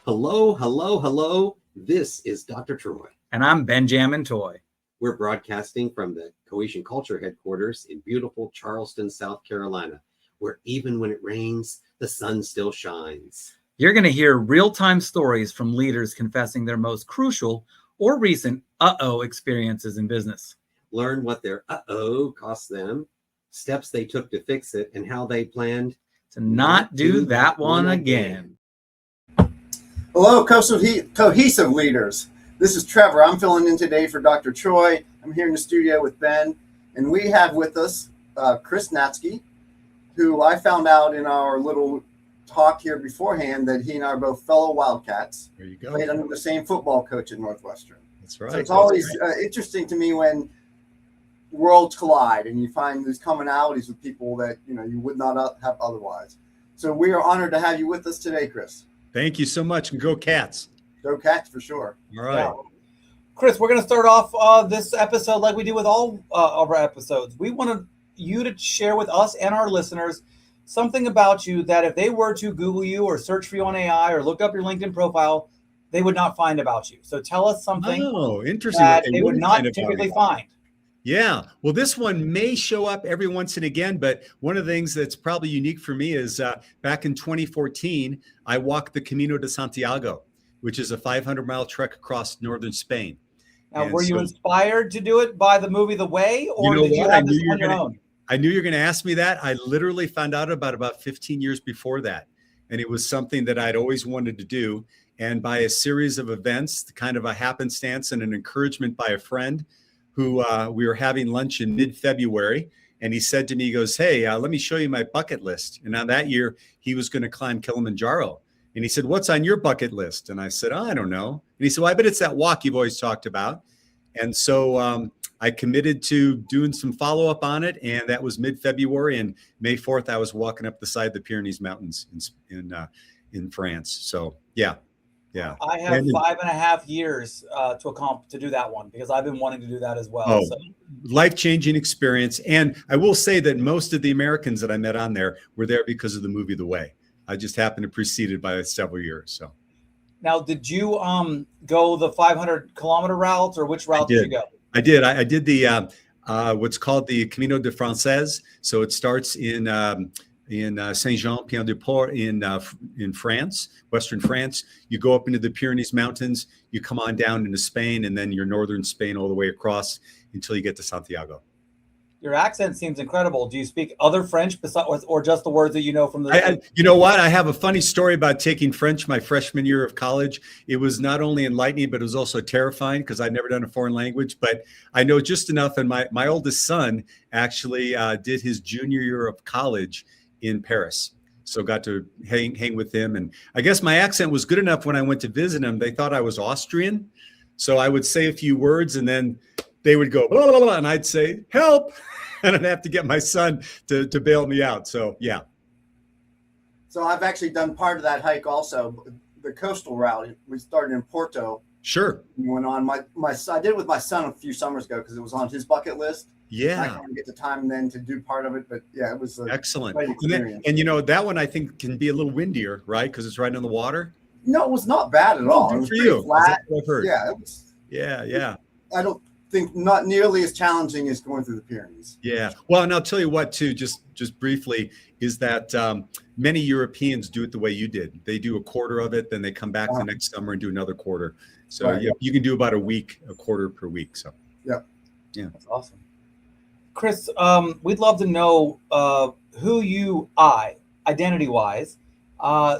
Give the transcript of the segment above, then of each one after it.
Hello, hello, hello. This is Dr. Troy. And I'm Ben-Jamin Toy. We're broadcasting from the Cohesion Culture headquarters in beautiful Charleston, South Carolina, where even when it rains, the sun still shines. You're going to hear real-time stories from leaders confessing their most crucial or recent uh-oh experiences in business. Learn what their uh-oh cost them, steps they took to fix it, and how they planned to not do that one again. Hello, cohesive leaders. This is Trevor. I'm filling in today for Dr. Troy. I'm here in the studio with Ben, and we have with us Chris Natzke, who I found out in our little talk here beforehand that he and I are both fellow Wildcats. There you go. Played under the same football coach at Northwestern. That's right. So it's always interesting to me when worlds collide and you find these commonalities with people that you would not have otherwise. So we are honored to have you with us today, Chris. Thank you so much, and go Cats. Go Cats for sure. All right. Yeah. Chris, we're going to start off this episode like we do with all of our episodes. We want you to share with us and our listeners something about you that if they were to Google you or search for you on AI or look up your LinkedIn profile, they would not find about you. So tell us something interesting that they would not typically find. Yeah. Well, this one may show up every once and again, but one of the things that's probably unique for me is back in 2014, I walked the Camino de Santiago, which is a 500-mile trek across northern Spain. Now, and were you inspired to do it by the movie The Way, or did you have this on your own? I knew you were going to ask me that. I literally found out about 15 years before that. And it was something that I'd always wanted to do. And by a series of events, kind of a happenstance and an encouragement by a friend who we were having lunch in mid-February. And he said to me, he goes, hey, let me show you my bucket list. And now that year, he was going to climb Kilimanjaro. And he said, what's on your bucket list? And I said, I don't know. And he said, well, I bet it's that walk you've always talked about. And so I committed to doing some follow-up on it. And that was mid-February. And May 4th, I was walking up the side of the Pyrenees Mountains in France. So, yeah. Yeah. I have 5.5 years to do that one because I've been wanting to do that as well. So. Life-changing experience. And I will say that most of the Americans that I met on there were there because of the movie The Way. I just happened to precede it by several years. So. Now, did you go the 500-kilometer route, or which route did you go? I did. I did the what's called the Camino de Française. So it starts in Saint-Jean-Pied-de-Port in France, Western France. You go up into the Pyrenees Mountains, you come on down into Spain, and then you're northern Spain all the way across until you get to Santiago. Your accent seems incredible. Do you speak other French besides, or just the words that you know from the? You know what? I have a funny story about taking French my freshman year of college. It was not only enlightening, but it was also terrifying because I'd never done a foreign language. But I know just enough. And my oldest son actually did his junior year of college in Paris. So got to hang with him. And I guess my accent was good enough when I went to visit him. They thought I was Austrian. So I would say a few words and then they would go, blah, blah, blah, and I'd say, help. And I'd have to get my son to bail me out. So, yeah. So I've actually done part of that hike also, the coastal route. We started in Porto. Sure. We went on. I did it with my son a few summers ago because it was on his bucket list. Yeah. I couldn't get the time then to do part of it, but yeah, it was excellent. And that one I think can be a little windier, right? Because it's right on the water. No, it was not bad at all. It was for you. Flat. What I've heard. Yeah, it was. Yeah. I don't think not nearly as challenging as going through the Pyrenees. Yeah. Well, and I'll tell you what, too, just briefly, is that many Europeans do it the way you did. They do a quarter of it, then they come back the next summer and do another quarter. So right. You can do about a quarter per week. So yeah. That's awesome. Chris, we'd love to know who you are identity-wise.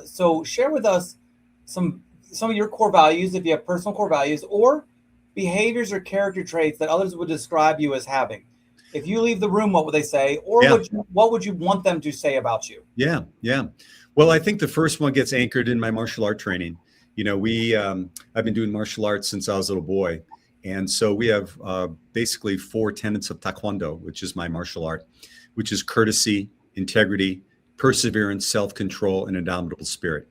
So share with us some of your core values, if you have personal core values, or behaviors or character traits that others would describe you as having. If you leave the room, what would they say? Or what would you want them to say about you? Yeah. Well, I think the first one gets anchored in my martial art training. I've been doing martial arts since I was a little boy. And so we have basically 4 tenets of Taekwondo, which is my martial art, which is courtesy, integrity, perseverance, self-control, and indomitable spirit.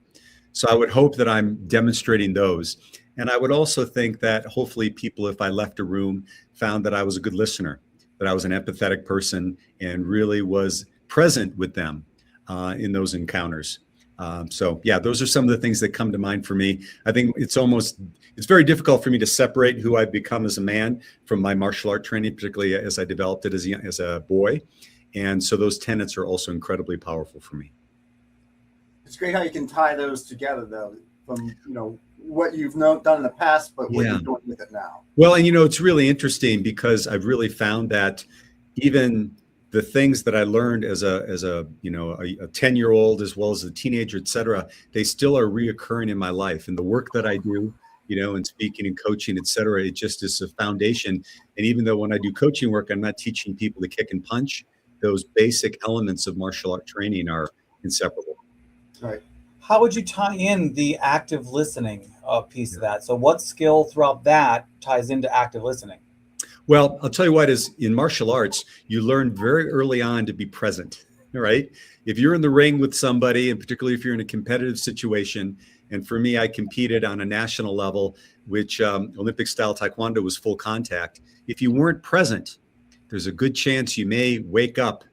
So I would hope that I'm demonstrating those. And I would also think that hopefully people, if I left a room, found that I was a good listener, that I was an empathetic person and really was present with them in those encounters. So yeah, those are some of the things that come to mind for me. I think it's very difficult for me to separate who I've become as a man from my martial art training, particularly as I developed it as a boy. And so those tenets are also incredibly powerful for me. It's great how you can tie those together, though, from what you've done in the past, but what you're doing with it now. Well, and it's really interesting because I've really found that even the things that I learned as a 10-year-old, as well as a teenager, et cetera, they still are reoccurring in my life. And the work that I do, and speaking and coaching, et cetera, it just is a foundation. And even though when I do coaching work, I'm not teaching people to kick and punch, those basic elements of martial art training are inseparable. Right. How would you tie in the active listening piece of that? So what skill throughout that ties into active listening? Well, I'll tell you what, is in martial arts, you learn very early on to be present, right? If you're in the ring with somebody, and particularly if you're in a competitive situation, and for me, I competed on a national level, which Olympic style Taekwondo was full contact. If you weren't present, there's a good chance you may wake up,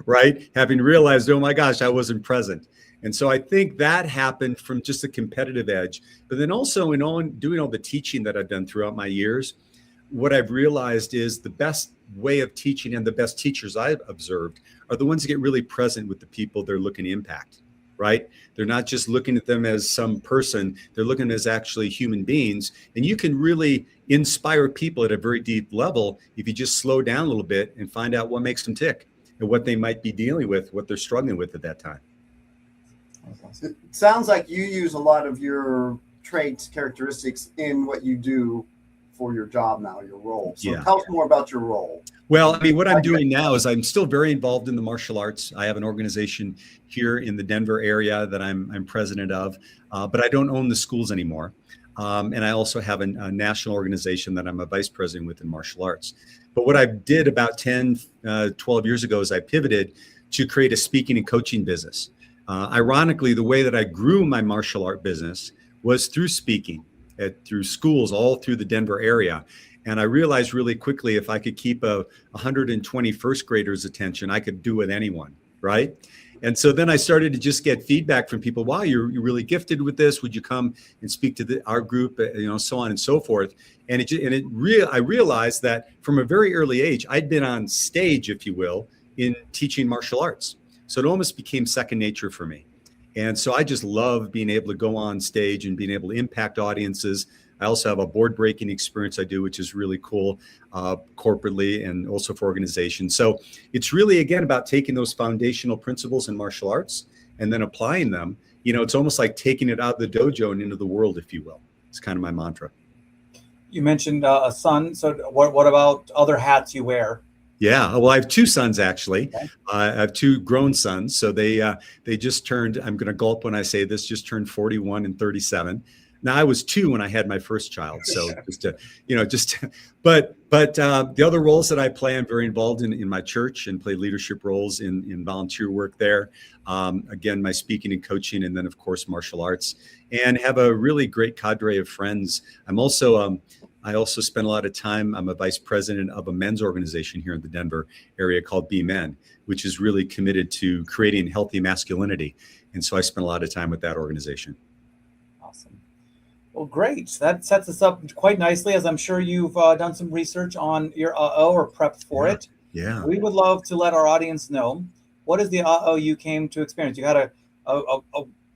right? Having realized, oh my gosh, I wasn't present. And so I think that happened from just a competitive edge. But then also doing all the teaching that I've done throughout my years, what I've realized is the best way of teaching and the best teachers I've observed are the ones that get really present with the people they're looking to impact, right? They're not just looking at them as some person, they're looking as actually human beings. And you can really inspire people at a very deep level if you just slow down a little bit and find out what makes them tick and what they might be dealing with, what they're struggling with at that time. It sounds like you use a lot of your traits, characteristics in what you do for your job now, your role. So tell us more about your role. Well, I mean, what I'm doing now is I'm still very involved in the martial arts. I have an organization here in the Denver area that I'm president of, but I don't own the schools anymore. And I also have a national organization that I'm a vice president with in martial arts. But what I did about 10, 12 years ago is I pivoted to create a speaking and coaching business. Ironically, the way that I grew my martial art business was through speaking through schools all through the Denver area. And I realized really quickly, if I could keep 120 first graders' attention, I could do with anyone, right? And so then I started to just get feedback from people. Wow, you're really gifted with this. Would you come and speak to our group? So on and so forth. And I realized that from a very early age, I'd been on stage, if you will, in teaching martial arts. So it almost became second nature for me. And so I just love being able to go on stage and being able to impact audiences. I also have a board breaking experience I do, which is really cool corporately and also for organizations. So it's really, again, about taking those foundational principles in martial arts and then applying them. It's almost like taking it out of the dojo and into the world, if you will. It's kind of my mantra. You mentioned a son. So what about other hats you wear? Yeah, well, I have two sons, actually. Okay. I have two grown sons. So they just turned, I'm going to gulp when I say this, just turned 41 and 37. Now, I was 2 when I had my first child. So but the other roles that I play, I'm very involved in my church and play leadership roles in volunteer work there. Again, my speaking and coaching, and then, of course, martial arts, and have a really great cadre of friends. I also spend a lot of time. I'm a vice president of a men's organization here in the Denver area called Be Men, which is really committed to creating healthy masculinity. And so I spend a lot of time with that organization. Awesome. Well, great. That sets us up quite nicely, as I'm sure you've done some research on your or prepped for it. Yeah. We would love to let our audience know, what is the you came to experience? You had a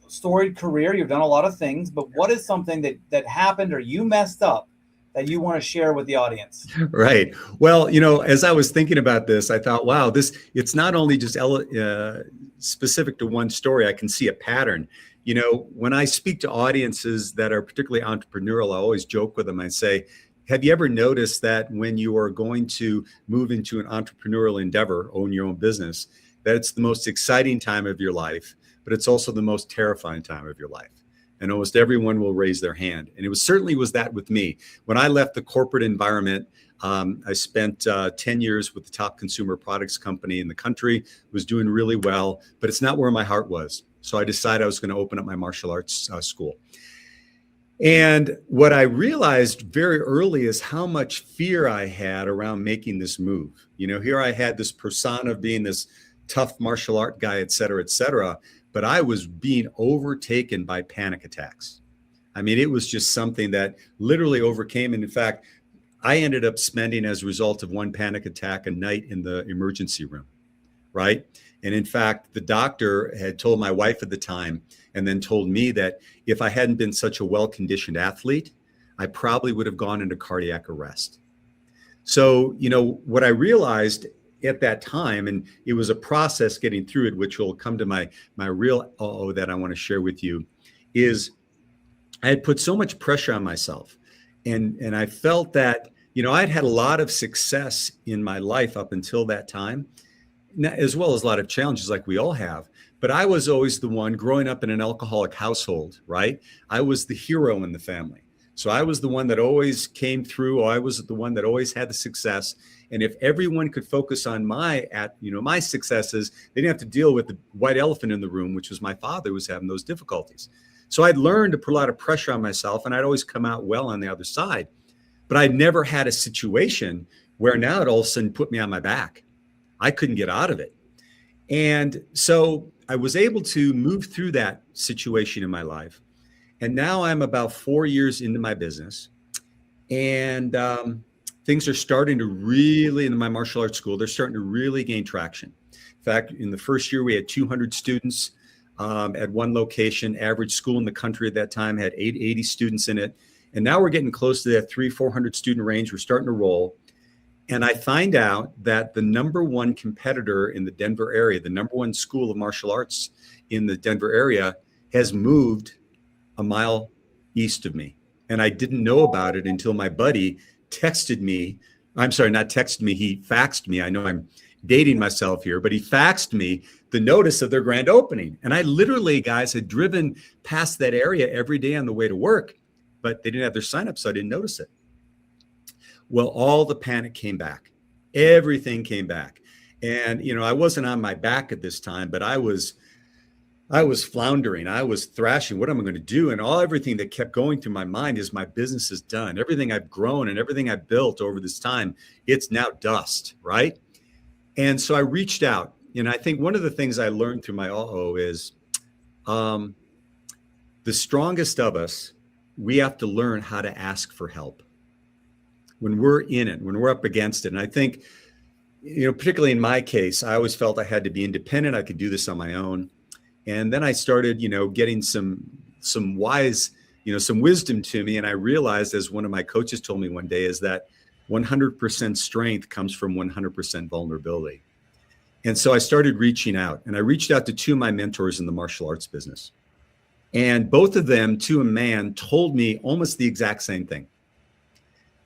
storied career. You've done a lot of things, but what is something that happened or you messed up that you want to share with the audience? Right. Well, as I was thinking about this, I thought, wow, it's not only just specific to one story. I can see a pattern. When I speak to audiences that are particularly entrepreneurial, I always joke with them. I say, have you ever noticed that when you are going to move into an entrepreneurial endeavor, own your own business, that it's the most exciting time of your life, but it's also the most terrifying time of your life? And almost everyone will raise their hand. And it certainly was that with me. When I left the corporate environment, I spent 10 years with the top consumer products company in the country, was doing really well, but it's not where my heart was. So I decided I was going to open up my martial arts school. And what I realized very early is how much fear I had around making this move. Here I had this persona of being this tough martial art guy, et cetera, but I was being overtaken by panic attacks. I mean, it was just something that literally overcame. And in fact, I ended up spending, as a result of one panic attack, a night in the emergency room, right? And in fact, the doctor had told my wife at the time, and then told me that if I hadn't been such a well-conditioned athlete, I probably would have gone into cardiac arrest. So, what I realized at that time, and it was a process getting through it, which will come to my real that I want to share with you, is I had put so much pressure on myself. And I felt that, I'd had a lot of success in my life up until that time, as well as a lot of challenges like we all have. But I was always the one growing up in an alcoholic household, right? I was the hero in the family. So I was the one that always came through. I was the one that always had the success. And if everyone could focus on my successes, they didn't have to deal with the white elephant in the room, which was my father who was having those difficulties. So I'd learned to put a lot of pressure on myself, and I'd always come out well on the other side. But I'd never had a situation where now it all of a sudden put me on my back. I couldn't get out of it. And so I was able to move through that situation in my life. And now I'm about 4 years into my business, and things are starting to really, in my martial arts school, they're starting to really gain traction. In fact, in the first year, we had 200 students at one location. Average school in the country at that time had 80 students in it. And now we're getting close to that 300-400 student range. We're starting to roll. And I find out that the number one competitor in the Denver area, the number one school of martial arts in the Denver area, has moved a mile east of me. And I didn't know about it until my buddy texted me. I'm sorry, not texted me. He faxed me. I know I'm dating myself here, but he faxed me the notice of their grand opening. And I literally, guys, had driven past that area every day on the way to work, but they didn't have their sign up, so I didn't notice it. Well, all the panic came back. Everything came back. And, I wasn't on my back at this time, but I was floundering. I was thrashing. What am I going to do? And everything that kept going through my mind is my business is done. Everything I've grown and everything I've built over this time, it's now dust, right? And so I reached out. And I think one of the things I learned through my is the strongest of us, we have to learn how to ask for help when we're in it, when we're up against it. And I think, particularly in my case, I always felt I had to be independent. I could do this on my own. And then I started, getting some wise, some wisdom to me. And I realized, as one of my coaches told me one day, is that 100% strength comes from 100% vulnerability. And so I started reaching out, and I reached out to two of my mentors in the martial arts business. And both of them, to a man, told me almost the exact same thing.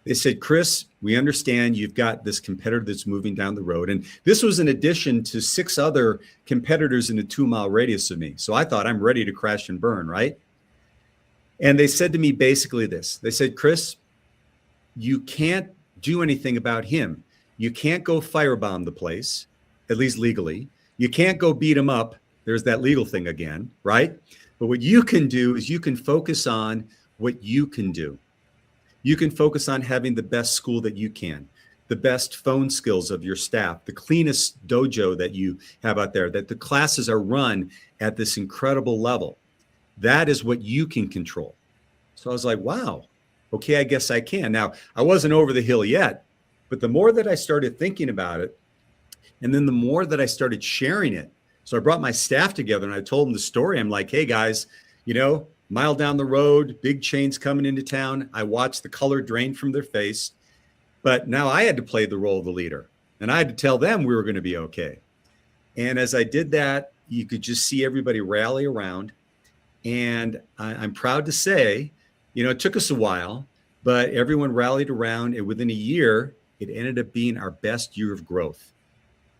They said, Chris, we understand you've got this competitor that's moving down the road. And this was in addition to 6 other competitors in a 2-mile radius of me. So I thought, I'm ready to crash and burn, right? And they said to me basically this. They said, Chris, you can't do anything about him. You can't go firebomb the place, at least legally. You can't go beat him up. There's that legal thing again, right? But what you can do is you can focus on what you can do. You can focus on having the best school that you can, the best phone skills of your staff, the cleanest dojo that you have out there, that the classes are run at this incredible level. That is what you can control. So I was like, wow, okay, I guess I can. Now, I wasn't over the hill yet, but the more that I started thinking about it, and then the more that I started sharing it. So I brought my staff together and I told them the story. I'm like, hey guys, mile down the road, big chains coming into town. I watched the color drain from their face, but now I had to play the role of the leader, and I had to tell them we were going to be okay. And as I did that, you could just see everybody rally around. And I'm proud to say, it took us a while, but everyone rallied around, and within a year, it ended up being our best year of growth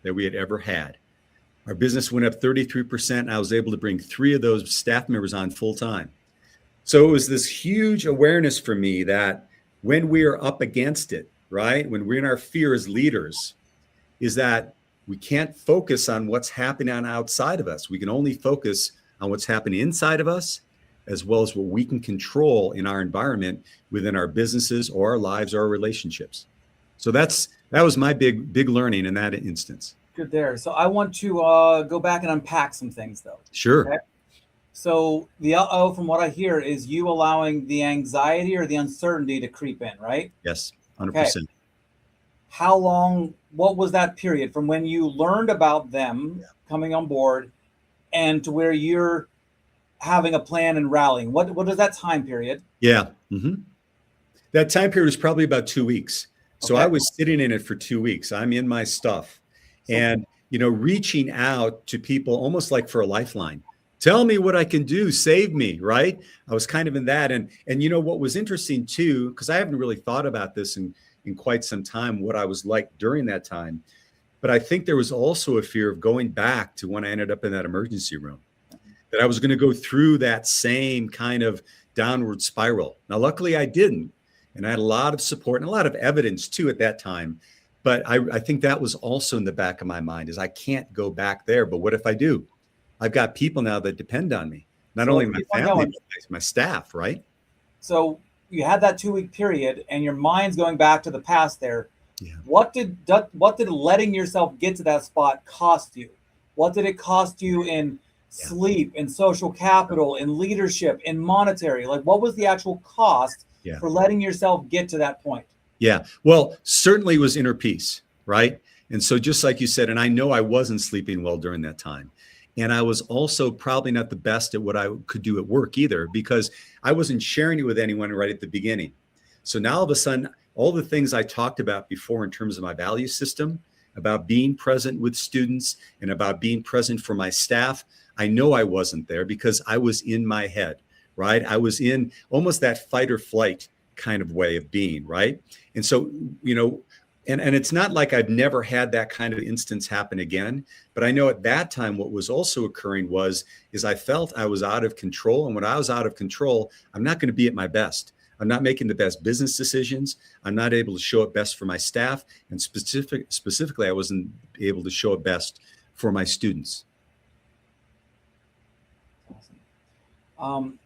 that we had ever had. Our business went up 33%, and I was able to bring 3 of those staff members on full time. So it was this huge awareness for me that when we are up against it, right, when we're in our fear as leaders, is that we can't focus on what's happening on outside of us. We can only focus on what's happening inside of us, as well as what we can control in our environment within our businesses or our lives or our relationships. So that was my big learning in that instance. Good there. So I want to go back and unpack some things, though. Sure. Okay. So the from what I hear, is you allowing the anxiety or the uncertainty to creep in, right? Yes, 100%. Okay. How long? What was that period from when you learned about them coming on board, and to where you're having a plan and rallying? What is that time period? Yeah. That time period was probably about 2 weeks. So Okay. I was sitting in it for 2 weeks. I'm in my stuff, and reaching out to people almost like for a lifeline. Tell me what I can do, save me, right? I was kind of in that. And what was interesting too, because I haven't really thought about this in quite some time, what I was like during that time. But I think there was also a fear of going back to when I ended up in that emergency room, that I was going to go through that same kind of downward spiral. Now, luckily I didn't. And I had a lot of support and a lot of evidence too at that time. But I think that was also in the back of my mind, is I can't go back there. But what if I do? I've got people now that depend on me, not only my family, but my staff, right? So you had that 2 week period, and your mind's going back to the past there. Yeah. What did letting yourself get to that spot cost you? What did it cost you in sleep, in social capital, in leadership, in monetary? Like, what was the actual cost for letting yourself get to that point? Yeah. Well, certainly it was inner peace, right? And so just like you said, and I know I wasn't sleeping well during that time. And I was also probably not the best at what I could do at work either, because I wasn't sharing it with anyone right at the beginning. So now all of a sudden, all the things I talked about before in terms of my value system, about being present with students and about being present for my staff, I know I wasn't there because I was in my head, right? I was in almost that fight or flight kind of way of being, right? And so, and it's not like I've never had that kind of instance happen again, but I know at that time what was also occurring is I felt I was out of control. And when I was out of control, I'm not going to be at my best. I'm not making the best business decisions. I'm not able to show it best for my staff. And specifically, I wasn't able to show it best for my students.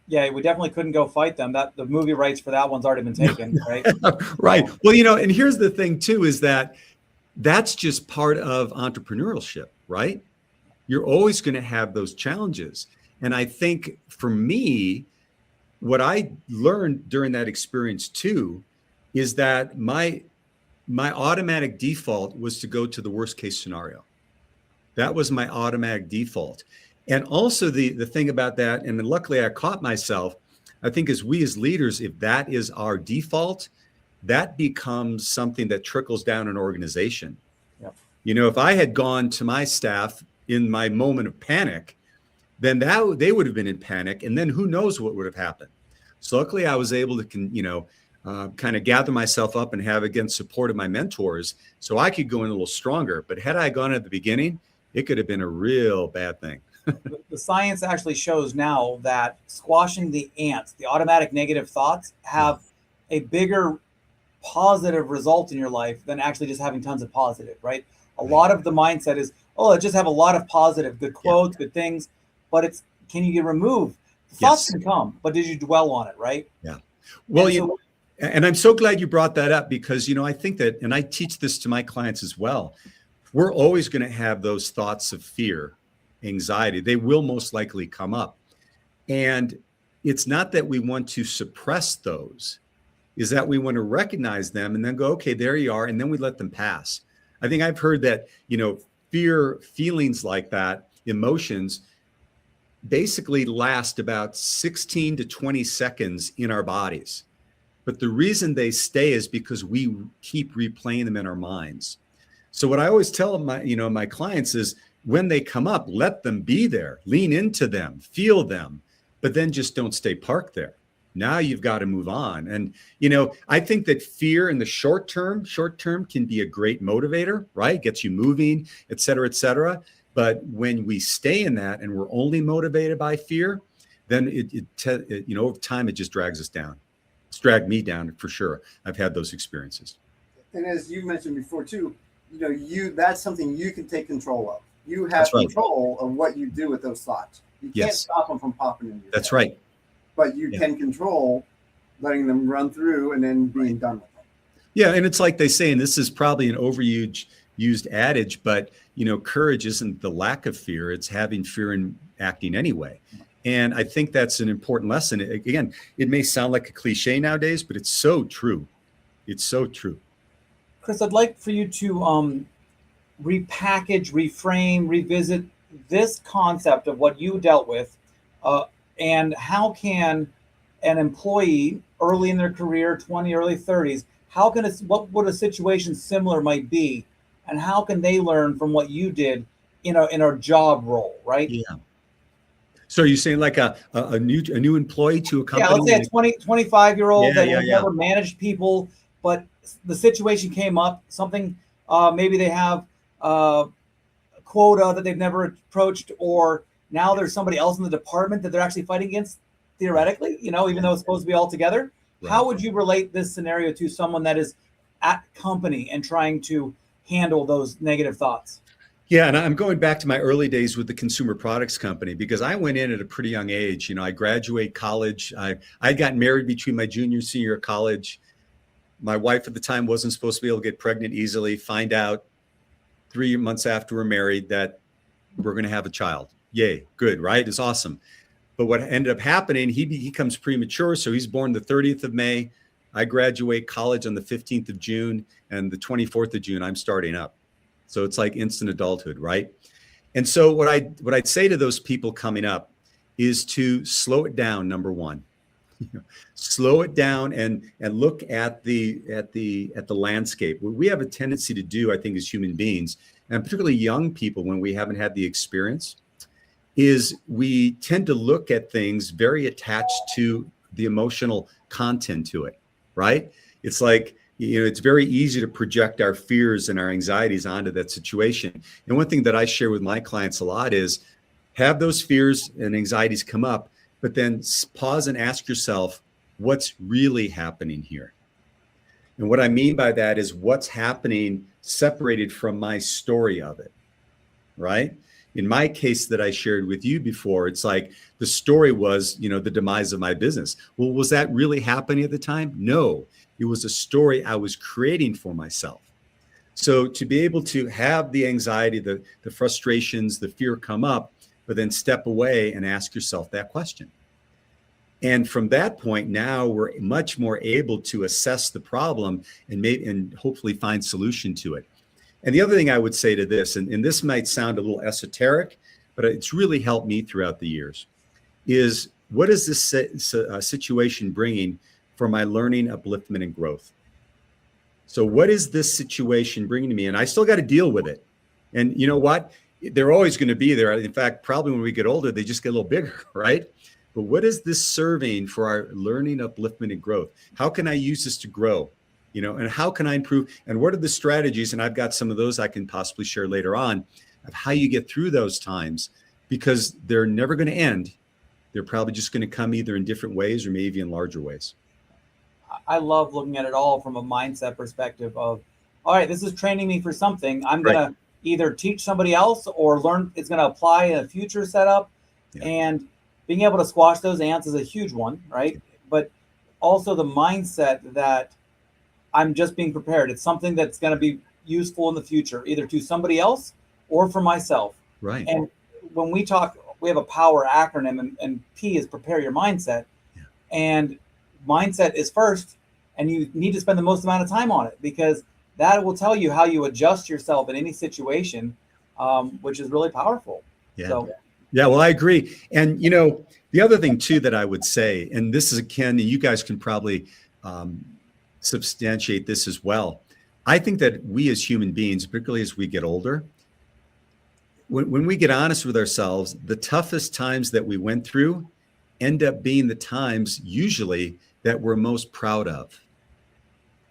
Yeah, we definitely couldn't go fight them. That the movie rights for that one's already been taken, right? Right. Well, and here's the thing too, is that that's just part of entrepreneurship, right? You're always going to have those challenges. And I think for me, what I learned during that experience too, is that my automatic default was to go to the worst case scenario. That was my automatic default. And also the thing about that, and luckily I caught myself, I think as we as leaders, if that is our default, that becomes something that trickles down an organization. Yep. If I had gone to my staff in my moment of panic, then they would have been in panic, and then who knows what would have happened. So luckily I was able to, kind of gather myself up and have, again, support of my mentors so I could go in a little stronger. But had I gone at the beginning, it could have been a real bad thing. The science actually shows now that squashing the ants, the automatic negative thoughts, have a bigger positive result in your life than actually just having tons of positive, right? A lot of the mindset is, I just have a lot of positive, good quotes, good things, but can you remove? Thoughts can come, but did you dwell on it, right? Yeah. Well, and I'm so glad you brought that up because, I think that, and I teach this to my clients as well, we're always going to have those thoughts of fear, anxiety. They will most likely come up. And it's not that we want to suppress those, is that we want to recognize them and then go, okay, there you are. And then we let them pass. I think I've heard that, fear, feelings like that, emotions basically last about 16 to 20 seconds in our bodies. But the reason they stay is because we keep replaying them in our minds. So what I always tell my clients is, when they come up, let them be there, lean into them, feel them, but then just don't stay parked there. Now you've got to move on. And, I think that fear in the short term can be a great motivator, right? Gets you moving, et cetera, et cetera. But when we stay in that and we're only motivated by fear, then over time, it just drags us down. It's dragged me down for sure. I've had those experiences. And as you mentioned before too, that's something you can take control of. You have control of what you do with those thoughts. You can't stop them from popping in your head. That's right. But you can control letting them run through and then being done with them. Yeah, and it's like they say, and this is probably an overused used adage, but courage isn't the lack of fear, it's having fear and acting anyway. And I think that's an important lesson. Again, it may sound like a cliche nowadays, but it's so true. It's so true. Chris, I'd like for you to repackage, reframe, revisit this concept of what you dealt with, and how can an employee early in their career, 20, early 30s, what would a situation similar might be, and how can they learn from what you did in a job role, right? Yeah. So you're saying like a new employee to a company? Yeah, let's say a 25-year-old that has yeah. never managed people, but the situation came up, something, maybe they have a quota that they've never approached, or now there's somebody else in the department that they're actually fighting against, theoretically, even though it's supposed to be all together. Right. How would you relate this scenario to someone that is at company and trying to handle those negative thoughts? Yeah, and I'm going back to my early days with the consumer products company, because I went in at a pretty young age. I graduated college. I got married between my junior and senior year of college. My wife at the time wasn't supposed to be able to get pregnant easily. Find out 3 months after we're married that we're going to have a child. Yay, good, right? It's awesome. But what ended up happening, he becomes premature. So he's born the 30th of May. I graduate college on the 15th of June, and the 24th of June, I'm starting up. So it's like instant adulthood, right? And so what I'd say to those people coming up is to slow it down. Number one, slow it down and look at the landscape. What we have a tendency to do, I think, as human beings, and particularly young people, when we haven't had the experience, is we tend to look at things very attached to the emotional content to it, right? It's like, it's very easy to project our fears and our anxieties onto that situation. And one thing that I share with my clients a lot is have those fears and anxieties come up, but then pause and ask yourself, what's really happening here? And what I mean by that is what's happening separated from my story of it, right? In my case that I shared with you before, it's like the story was, the demise of my business. Well, was that really happening at the time? No, it was a story I was creating for myself. So to be able to have the anxiety, the frustrations, the fear come up, but then step away and ask yourself that question. And from that point, now we're much more able to assess the problem and hopefully find solution to it. And the other thing I would say to this, and this might sound a little esoteric, but it's really helped me throughout the years, is what is this situation bringing for my learning, upliftment, and growth? So what is this situation bringing to me? And I still got to deal with it. And you know what? They're always going to be there. In fact, probably when we get older, they just get a little bigger, right? But what is this serving for our learning, upliftment, and growth? How can I use this to grow? And how can I improve? And what are the strategies? And I've got some of those I can possibly share later on of how you get through those times, because they're never going to end. They're probably just going to come either in different ways or maybe in larger ways. I love looking at it all from a mindset perspective of, all right, this is training me for something. I'm going to either teach somebody else or learn. It's going to apply in a future setup. Yeah. And being able to squash those ants is a huge one, right? But also the mindset that I'm just being prepared. It's something that's going to be useful in the future, either to somebody else or for myself. Right. And when we talk, we have a POWER acronym, and P is prepare your mindset. Yeah. And mindset is first, and you need to spend the most amount of time on it, because that will tell you how you adjust yourself in any situation, which is really powerful. Yeah. Yeah, well, I agree. And, the other thing, too, that I would say, and this is Ken, and you guys can probably substantiate this as well. I think that we as human beings, particularly as we get older, when we get honest with ourselves, the toughest times that we went through end up being the times usually that we're most proud of,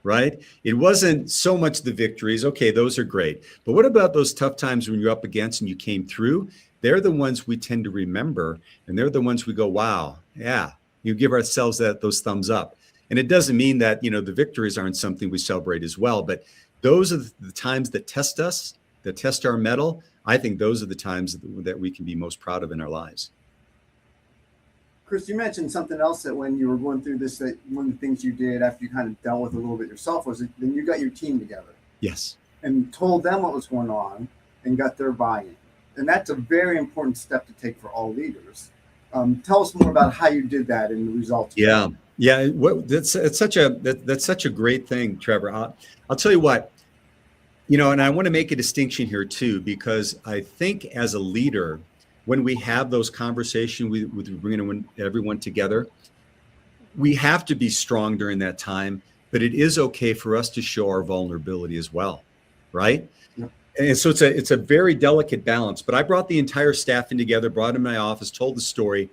right? It wasn't so much the victories. Okay, those are great. But what about those tough times when you're up against and you came through? They're the ones we tend to remember, and they're the ones we go, wow, yeah, you give ourselves those thumbs up. And it doesn't mean that, the victories aren't something we celebrate as well, but those are the times that test us, that test our mettle. I think those are the times that we can be most proud of in our lives. Chris, you mentioned something else that when you were going through this, that one of the things you did after you kind of dealt with a little bit yourself was then you got your team together. Yes. and told them what was going on and got their buy-in. And that's a very important step to take for all leaders. Tell us more about how you did that and the results. Yeah. Yeah. That's such a great thing, Trevor. I'll tell you what, and I want to make a distinction here too, because I think as a leader, when we have those conversations with bringing everyone together, we have to be strong during that time, but it is okay for us to show our vulnerability as well. Right. Yeah. And so it's a very delicate balance, but I brought the entire staff in together, brought them in my office, told the story,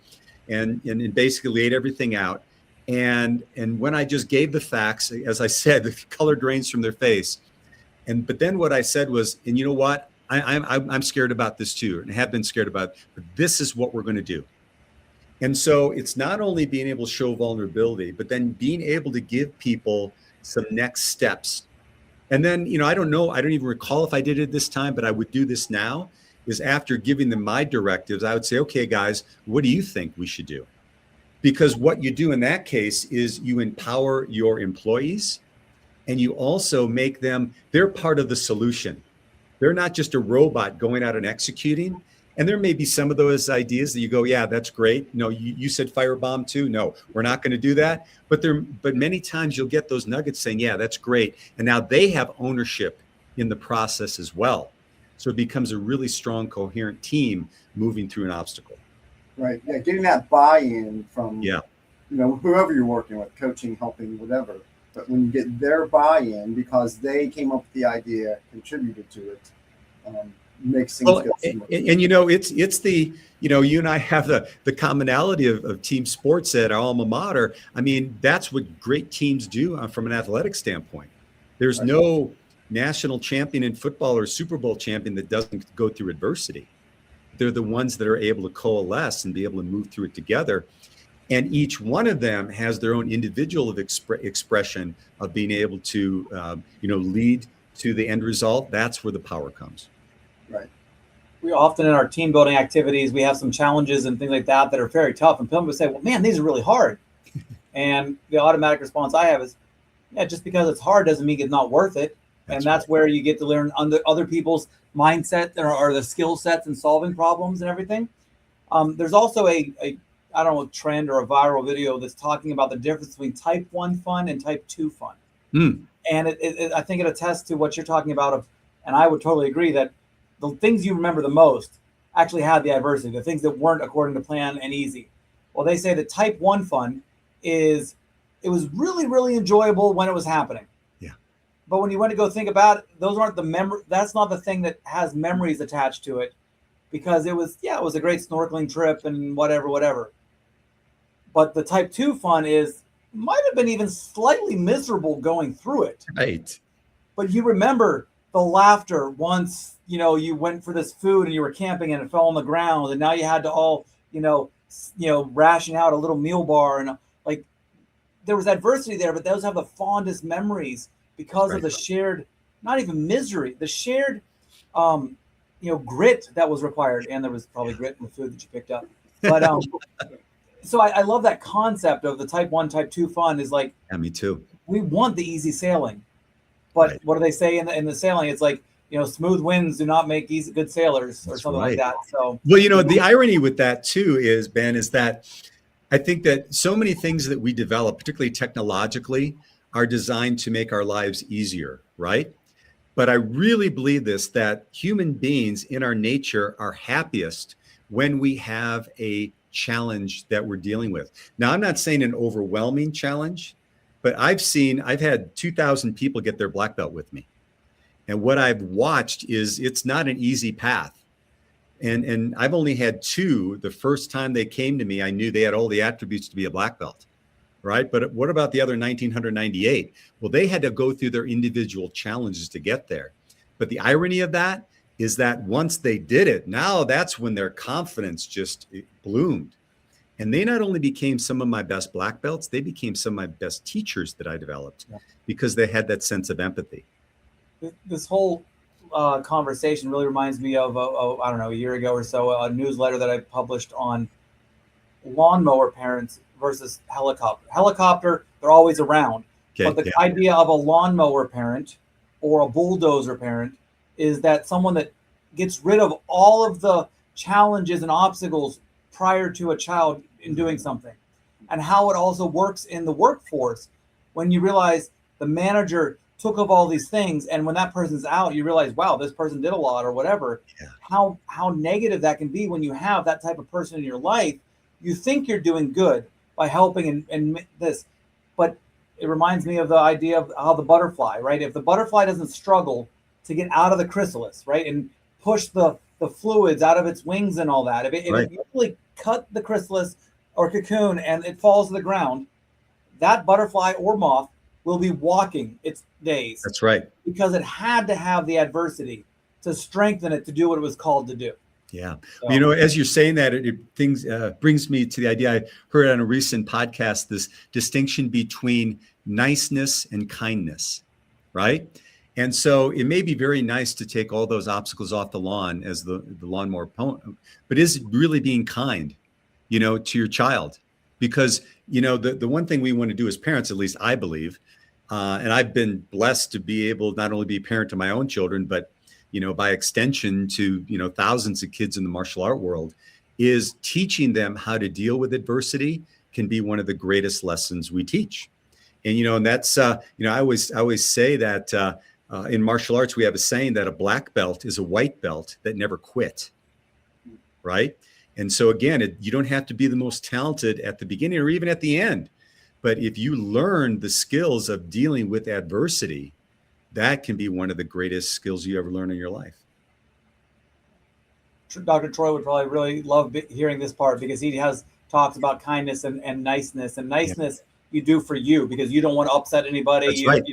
and basically laid everything out. And when I just gave the facts, as I said, the color drains from their face. But then what I said was, and you know what, I'm scared about this too, and have been scared about it, but this is what we're going to do. And so it's not only being able to show vulnerability, but then being able to give people some next steps. And then, I don't know, I don't even recall if I did it this time, but I would do this now, is after giving them my directives, I would say, okay, guys, what do you think we should do? Because what you do in that case is you empower your employees, and you also make them, they're part of the solution. They're not just a robot going out and executing. And there may be some of those ideas that you go, yeah, that's great. No, you said firebomb too. No, we're not going to do that. But many times you'll get those nuggets saying, yeah, that's great. And now they have ownership in the process as well. So it becomes a really strong, coherent team moving through an obstacle. Right. Yeah. Getting that buy-in from, yeah, whoever you're working with, coaching, helping, whatever. But when you get their buy-in because they came up with the idea, contributed to it, makes things go smooth. And it's the, you and I have the commonality of team sports at our alma mater. I mean, that's what great teams do from an athletic standpoint. There's no national champion in football or Super Bowl champion that doesn't go through adversity. They're the ones that are able to coalesce and be able to move through it together. And each one of them has their own individual expression of being able to, lead to the end result. That's where the power comes. Right. We often in our team building activities, we have some challenges and things like that are very tough. And people would say, well, man, these are really hard. And the automatic response I have is, yeah, just because it's hard doesn't mean it's not worth it. And that's where you get to learn other people's mindset or the skill sets in solving problems and everything. There's also a trend or a viral video that's talking about the difference between type 1 fun and type 2 fun. And I think it attests to what you're talking about and I would totally agree that the things you remember the most actually had the adversity, the things that weren't according to plan and easy. Well, they say that type 1 fun it was really, really enjoyable when it was happening. Yeah. But when you went to go think about it, those aren't that's not the thing that has memories attached to it, because it was a great snorkeling trip and whatever. But the type 2 fun might have been even slightly miserable going through it. Right. But you remember the laughter once, you went for this food and you were camping and it fell on the ground and now you had to all, ration out a little meal bar, and like there was adversity there, but those have the fondest memories because of the shared, not even misery, the shared, grit that was required. And there was probably grit in the food that you picked up. But, so I love that concept of the type 1, type 2 fun is like, yeah, me too. We want the easy sailing, but what do they say in the sailing? It's like, smooth winds do not make good sailors or something like that. So, well, the irony with that too is, Ben, is that I think that so many things that we develop, particularly technologically, are designed to make our lives easier, right? But I really believe that human beings in our nature are happiest when we have a challenge that we're dealing with. Now, I'm not saying an overwhelming challenge, but I've had 2,000 people get their black belt with me. And what I've watched is it's not an easy path. And I've only had 2. The first time they came to me, I knew they had all the attributes to be a black belt, right? But what about the other 1,998? Well, they had to go through their individual challenges to get there. But the irony of that is that once they did it, now that's when their confidence just bloomed. And they not only became some of my best black belts, they became some of my best teachers that I developed because they had that sense of empathy. This whole conversation really reminds me of, a year ago or so, a newsletter that I published on lawnmower parents versus helicopter. Helicopter, they're always around. Okay, but the idea of a lawnmower parent or a bulldozer parent is that someone that gets rid of all of the challenges and obstacles prior to a child in doing something, and how it also works in the workforce when you realize the manager took up all these things, and when that person's out, you realize, wow, this person did a lot or whatever. Yeah. How negative that can be when you have that type of person in your life. You think you're doing good by helping and this, but it reminds me of the idea of how the butterfly, right? If the butterfly doesn't struggle to get out of the chrysalis, right, and push the fluids out of its wings and all that, if Right. you really cut the chrysalis or cocoon and it falls to the ground, that butterfly or moth will be walking its days. That's right. Because it had to have the adversity to strengthen it to do what it was called to do. Yeah. So, You know, as you're saying that, it things brings me to the idea I heard on a recent podcast, this distinction between niceness and kindness, right? And so it may be very nice to take all those obstacles off the lawn as the lawnmower opponent, but is it really being kind, you know, to your child? Because, you know, the one thing we want to do as parents, at least I believe, and I've been blessed to be able not only be a parent to my own children, but, you know, by extension to, you know, thousands of kids in the martial art world, is teaching them how to deal with adversity can be one of the greatest lessons we teach. And, you know, and that's, you know, I always say that in martial arts, we have a saying that a black belt is a white belt that never quit. Right. And so, again, you don't have to be the most talented at the beginning or even at the end. But if you learn the skills of dealing with adversity, that can be one of the greatest skills you ever learn in your life. Dr. Troy would probably really love hearing this part because he has talks about kindness and niceness. And niceness you do for you because you don't want to upset anybody. That's right.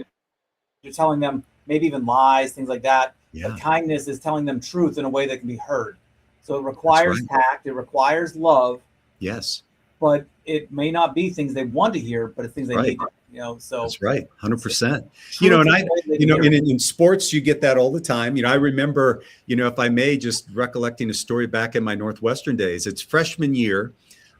You're telling them maybe even lies, things like that. Yeah. But kindness is telling them truth in a way that can be heard. So it requires tact, it requires love. Yes. But it may not be things they want to hear, but it's things they need to, you know. So that's right, 100%. You know, and you know, in sports, you get that all the time. You know, I remember, you know, if I may, just recollecting a story back in my Northwestern days. It's freshman year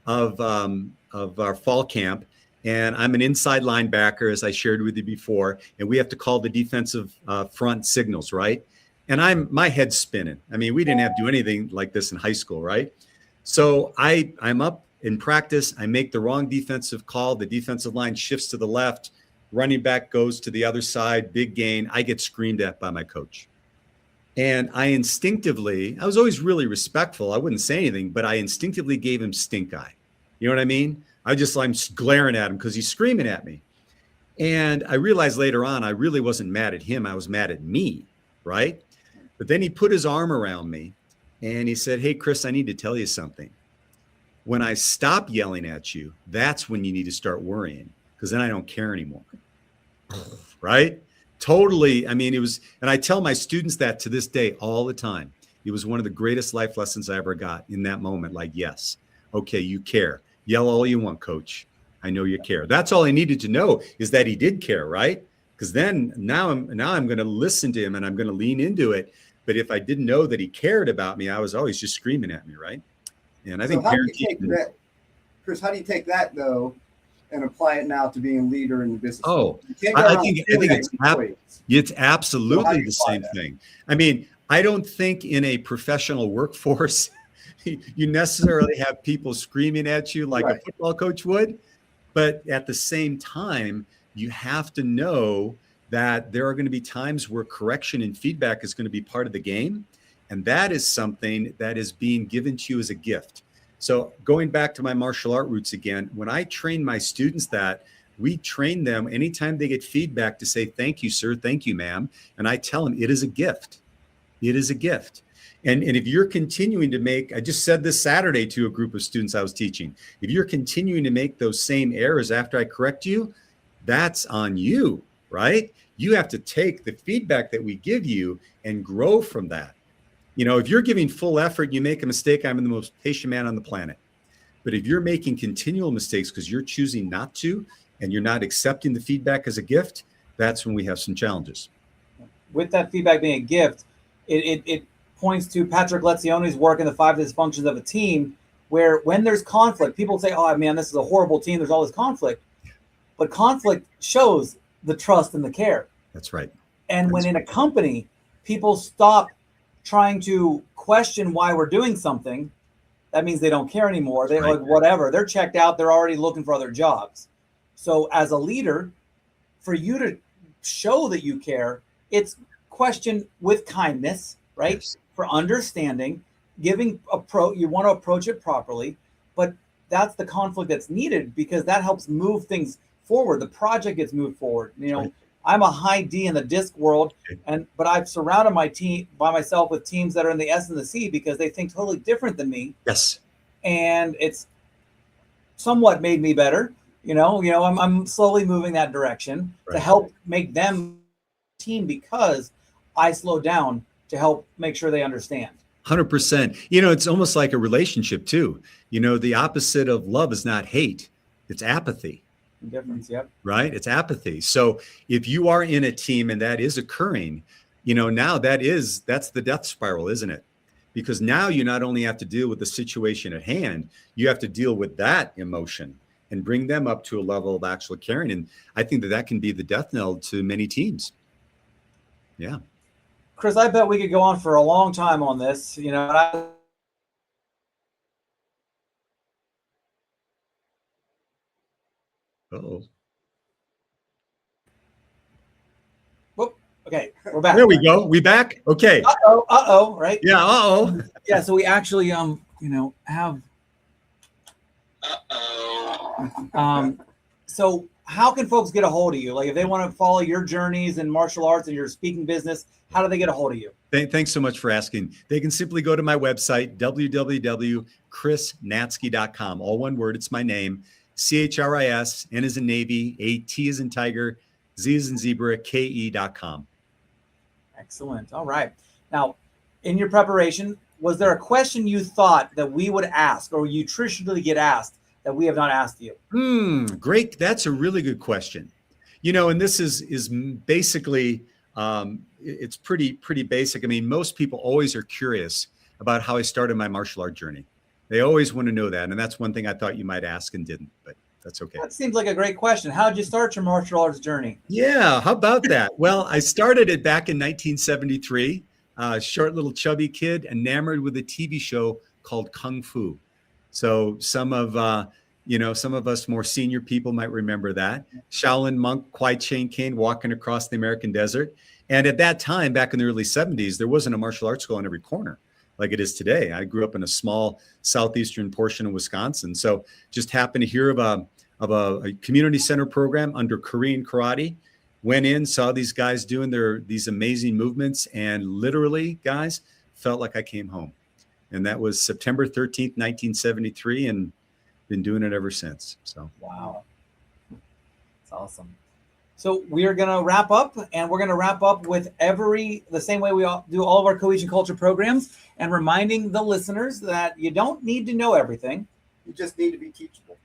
of our fall camp, and I'm an inside linebacker, as I shared with you before, and we have to call the defensive front signals, right? And my head's spinning. I mean, we didn't have to do anything like this in high school, right? So I'm up in practice. I make the wrong defensive call. The defensive line shifts to the left. Running back goes to the other side. Big gain. I get screamed at by my coach. And I was always really respectful. I wouldn't say anything, but I instinctively gave him stink eye. You know what I mean? I'm glaring at him because he's screaming at me. And I realized later on, I really wasn't mad at him. I was mad at me, right? But then he put his arm around me and he said, "Hey, Chris, I need to tell you something. When I stop yelling at you, that's when you need to start worrying, because then I don't care anymore." Right? Totally. I mean, it was, and I tell my students that to this day all the time. It was one of the greatest life lessons I ever got in that moment. Like, yes, okay, you care. Yell all you want, coach. I know you care. That's all I needed to know, is that he did care, right? Because then now I'm going to listen to him and I'm going to lean into it. But if I didn't know that he cared about me, I was always just screaming at me, right? And I think how do you take that, Chris? How do you take that though, and apply it now to being a leader in the business? Oh, I think it's absolutely the same thing. I mean, I don't think in a professional workforce you necessarily have people screaming at you like a football coach would, but at the same time, you have to know that there are going to be times where correction and feedback is going to be part of the game. And that is something that is being given to you as a gift. So going back to my martial art roots again, when I train my students we train them anytime they get feedback to say, "Thank you, sir. Thank you, ma'am." And I tell them it is a gift. It is a gift. And if you're continuing to I just said this Saturday to a group of students I was teaching, if you're continuing to make those same errors after I correct you, that's on you, right? You have to take the feedback that we give you and grow from that. You know, if you're giving full effort, you make a mistake, I'm the most patient man on the planet. But if you're making continual mistakes because you're choosing not to, and you're not accepting the feedback as a gift, that's when we have some challenges. With that feedback being a gift, it points to Patrick Lencioni's work in the 5 dysfunctions of a team, where when there's conflict, people say, "Oh man, this is a horrible team. There's all this conflict." But conflict shows the trust and the care. That's right. And when in a company, people stop trying to question why we're doing something, that means they don't care anymore. They're like, whatever, they're checked out. They're already looking for other jobs. So as a leader, for you to show that you care, it's question with kindness, right? Yes. For understanding, giving you want to approach it properly, but that's the conflict that's needed because that helps move things forward. The project gets moved forward. You know, I'm a high D in the disc world, but I've surrounded myself with teams that are in the S and the C because they think totally different than me. Yes. And it's somewhat made me better. I'm slowly moving that direction to help make them team because I slow down to help make sure they understand. 100%. It's almost like a relationship too. The opposite of love is not hate, it's apathy. Difference, yep. Right? It's apathy. So if you are in a team and that is occurring, now that's the death spiral, isn't it? Because now you not only have to deal with the situation at hand, you have to deal with that emotion and bring them up to a level of actual caring. And I think that can be the death knell to many teams. Yeah. Chris, I bet we could go on for a long time on this. Uh-oh. Whoop. Okay, we're back. There we go. We back? Okay. Uh-oh, right? Yeah, uh-oh. Yeah, so we actually have so how can folks get a hold of you? Like if they want to follow your journeys in martial arts and your speaking business, how do they get a hold of you? Thanks so much for asking. They can simply go to my website, www.chrisnatzke.com. All one word, it's my name. CHRIS, N as in Navy, A T as in Tiger, Z as in Zebra, KE.com. Excellent. All right. Now, in your preparation, was there a question you thought that we would ask or you traditionally get asked that we have not asked you? Great. That's a really good question. And this is basically, it's pretty basic. I mean, most people always are curious about how I started my martial art journey. They always want to know that. And that's one thing I thought you might ask and didn't, but that's okay. That seems like a great question. How did you start your martial arts journey? Yeah, how about that? Well, I started it back in 1973. Short little chubby kid enamored with a TV show called Kung Fu. So some of us more senior people might remember that. Shaolin monk, Kwai Chang Caine walking across the American desert. And at that time, back in the early 70s, there wasn't a martial arts school on every corner like it is today. I grew up in a small southeastern portion of Wisconsin. So just happened to hear of a community center program under Korean karate. Went in, saw these guys doing these amazing movements, and literally, guys, felt like I came home. And that was September 13th, 1973, and been doing it ever since. So wow. That's awesome. So we are going to wrap up, and we're going to wrap up with the same way we do all of our Cohesion Culture programs, and reminding the listeners that you don't need to know everything. You just need to be teachable.